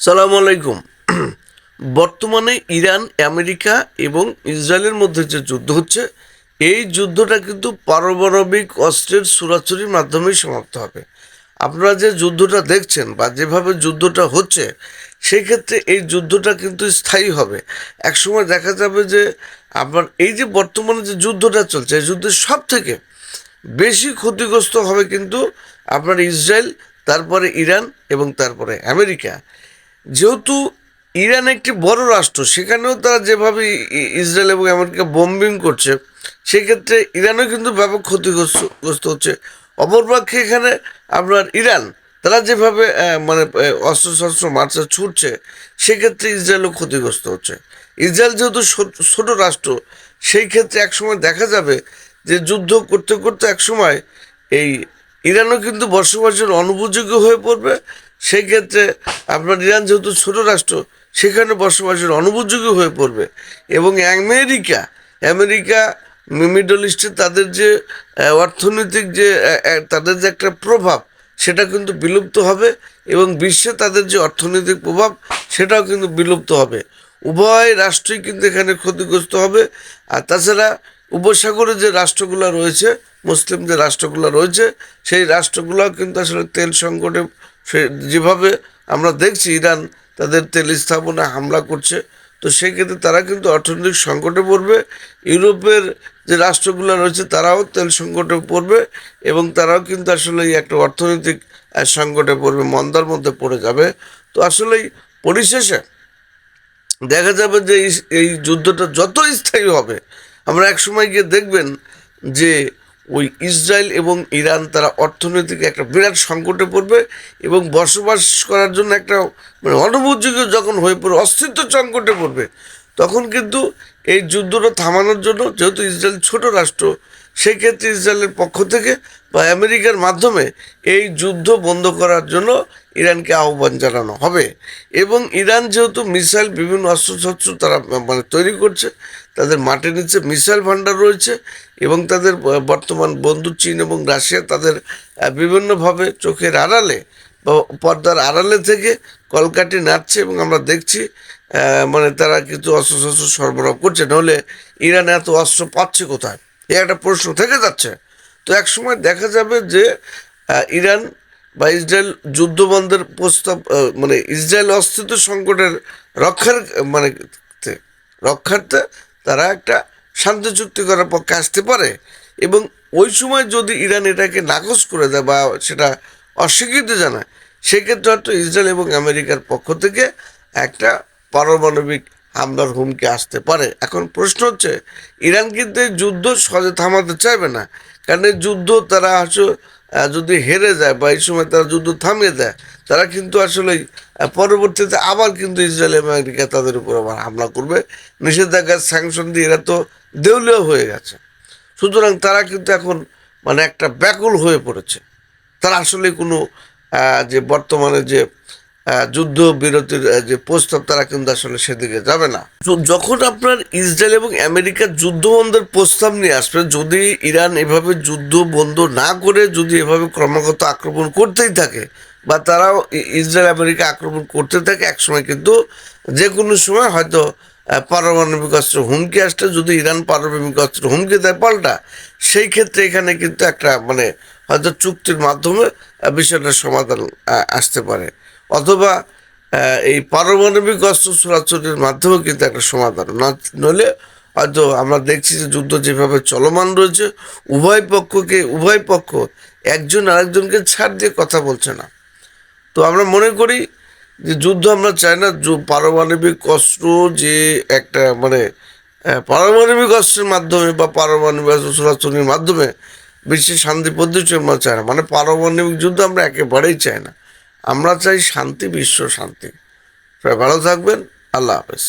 সালামু আলাইকুম। বর্তমানে ইরান, আমেরিকা এবং ইসরায়েলের মধ্যে যে যুদ্ধ হচ্ছে, এই যুদ্ধটা কিন্তু পারমাণবিক অস্ত্রের ছুড়াছুড়ির মাধ্যমেই সমাপ্ত হবে। আপনারা যে যুদ্ধটা দেখছেন বা যেভাবে যুদ্ধটা হচ্ছে, সেই ক্ষেত্রে এই যুদ্ধটা কিন্তু স্থায়ী হবে। একসময় দেখা যাবে যে আপনার এই যে বর্তমানে যে যুদ্ধটা চলছে, এই যুদ্ধের সব থেকে বেশি ক্ষতিগ্রস্ত হবে কিন্তু আপনার ইসরায়েল, তারপরে ইরান এবং তারপরে আমেরিকা। যেহেতু ইরান একটি বড় রাষ্ট্র, সেখানেও তারা যেভাবে ইসরায়েল এবং আমেরিকা বম্বিং করছে, সেক্ষেত্রে ইরানও কিন্তু ব্যাপক ক্ষতিগ্রস্ত হচ্ছে। অপরপক্ষে এখানে আপনার ইরান, তারা যেভাবে অস্ত্রশস্ত্র মার্চা ছুটছে, সেক্ষেত্রে ইসরায়েলও ক্ষতিগ্রস্ত হচ্ছে। ইসরায়েল যেহেতু ছোট রাষ্ট্র, সেই ক্ষেত্রে একসময় দেখা যাবে যে যুদ্ধ করতে করতে একসময় এই ইরানও কিন্তু বসবাসের অনুপযোগী হয়ে পড়বে। সেই ক্ষেত্রে আপনার ইরান যেহেতু ছোট রাষ্ট্র, সেখানে বসবাসের অনুপযোগী হয়ে পড়বে। এবং আমেরিকা আমেরিকা মিডল ইস্টে তাদের যে অর্থনৈতিক যে তাদের যে একটা প্রভাব, সেটা কিন্তু বিলুপ্ত হবে এবং বিশ্বে তাদের যে অর্থনৈতিক প্রভাব, সেটাও কিন্তু বিলুপ্ত হবে। উভয় রাষ্ট্রই কিন্তু এখানে ক্ষতিগ্রস্ত হবে। আর তাছাড়া উপসাগরে যে রাষ্ট্রগুলো রয়েছে, মুসলিম যে রাষ্ট্রগুলো রয়েছে, সেই রাষ্ট্রগুলোও কিন্তু আসলে তেল সংকটে, সে যেভাবে আমরা দেখছি ইরান তাদের তেল স্থাপনায় হামলা করছে, তো সেক্ষেত্রে তারা কিন্তু অর্থনৈতিক সংকটে পড়বে। ইউরোপের যে রাষ্ট্রগুলো রয়েছে, তারাও তেল সংকটে পড়বে এবং তারাও কিন্তু আসলে একটা অর্থনৈতিক সংকটে পড়বে, মন্দার মধ্যে পড়ে যাবে। তো আসলেই পরিশেষে দেখা যাবে যে এই যুদ্ধটা যত স্থায়ী হবে, আমরা একসময় গিয়ে দেখবেন যে ওই ইসরায়েল এবং ইরান তারা অর্থনৈতিক একটা বিরাট সংকটে পড়বে এবং বসবাস করার জন্য একটা অনুপযোগী যখন হয়ে পড়বে, অস্তিত্ব সংকটে পড়বে, তখন কিন্তু এই যুদ্ধটা থামানোর জন্য, যেহেতু ইসরায়েল ছোট রাষ্ট্র, সেই ক্ষেত্রে ইসরায়েলের পক্ষ থেকে বা আমেরিকার মাধ্যমে এই যুদ্ধ বন্ধ করার জন্য ইরানকে আহ্বান জানানো হবে। এবং ইরান যেহেতু মিসাইল, বিভিন্ন অস্ত্রশস্ত্র তারা তৈরি করছে, তাদের মাটির নিচে মিসাইল ভান্ডার রয়েছে এবং তাদের বর্তমান বন্ধু চীন এবং রাশিয়া তাদের বিভিন্নভাবে চোখের আড়ালে বা পর্দার আড়ালে থেকে কলকাঠি নাড়ছে এবং আমরা দেখছি তারা কিন্তু অস্ত্রশস্ত্র সরবরাহ করছে। নাহলে ইরান এত অস্ত্র পাচ্ছে কোথায়, এ একটা প্রশ্ন থেকে যাচ্ছে। তো একসময় দেখা যাবে যে ইরান বা ইসরায়েল যুদ্ধবন্ধের প্রস্তাব, ইসরায়েল অস্তিত্ব সংকটের রক্ষার মানে রক্ষার্থে তারা একটা শান্তি চুক্তি করার পক্ষে আসতে পারে। এবং ওই সময় যদি ইরান এটাকে নাকচ করে দেয় বা সেটা অস্বীকৃতি জানায়, সেক্ষেত্রে হয়তো ইসরায়েল এবং আমেরিকার পক্ষ থেকে একটা পারমাণবিক হামলার হুমকি আসতে পারে। এখন প্রশ্ন হচ্ছে, ইরান কিন্তু এই যুদ্ধ সহজে থামাতে চাইবে না, কারণ এই যুদ্ধ তারা আসলে যদি হেরে যায় বা এই সময় তারা যুদ্ধ থামিয়ে দেয়, তারা কিন্তু আসলেই পরবর্তীতে আবার কিন্তু ইসরায়েল এবং আমেরিকা তাদের উপর আবার হামলা করবে। নিষেধাজ্ঞার স্যাংশন দিয়ে এরা তো দেউলিয়া হয়ে গেছে। সুতরাং তারা কিন্তু এখন একটা ব্যাকুল হয়ে পড়েছে। তারা আসলে কোনো যে বর্তমানে যে যুদ্ধ বিরতির যে প্রস্তাব, তারা কিন্তু আসলে সেদিকে যাবে না। যখন আপনার ইসরায়েল এবং আমেরিকার যুদ্ধ বন্ধের প্রস্তাব নিয়ে আসবে, যদি ইরান এভাবে যুদ্ধ বন্ধ না করে যদি এভাবে ক্রমাগত আক্রমণ করতেই থাকে বা তারাও ইসরায়েল আমেরিকা আক্রমণ করতে থাকে, একসময় কিন্তু যে কোনো সময় হয়তো পারমাণবিক অস্ত্র হুমকি আসলে, যদি ইরান পারমাণবিক অস্ত্র হুমকি দেয় পাল্টা, সেই ক্ষেত্রে এখানে কিন্তু একটা হয়তো চুক্তির মাধ্যমে বিষয়টার সমাধান আসতে পারে, অথবা এই পারমাণবিক অস্ত্র ছোড়াছড়ির মাধ্যমেও কিন্তু একটা সমাধান নইলে হয়তো আমরা দেখছি যে যুদ্ধ যেভাবে চলমান রয়েছে, উভয় পক্ষ একজন আরেকজনকে ছাড় দিয়ে কথা বলছে না। তো আমরা মনে করি যে যুদ্ধ আমরা চাই না। পারমাণবিক অস্ত্র যে একটা পারমাণবিক অস্ত্রের মাধ্যমে বা পারমাণবিক অস্ত্র ছোড়াছড়ির মাধ্যমে বিশ্বের শান্তি পদ্ধতি আমরা চাই না। পারমাণবিক যুদ্ধ আমরা একেবারেই চাই না। আমরা চাই শান্তি, বিশ্ব শান্তি। সবাই ভালো থাকবেন। আল্লাহ হাফেজ।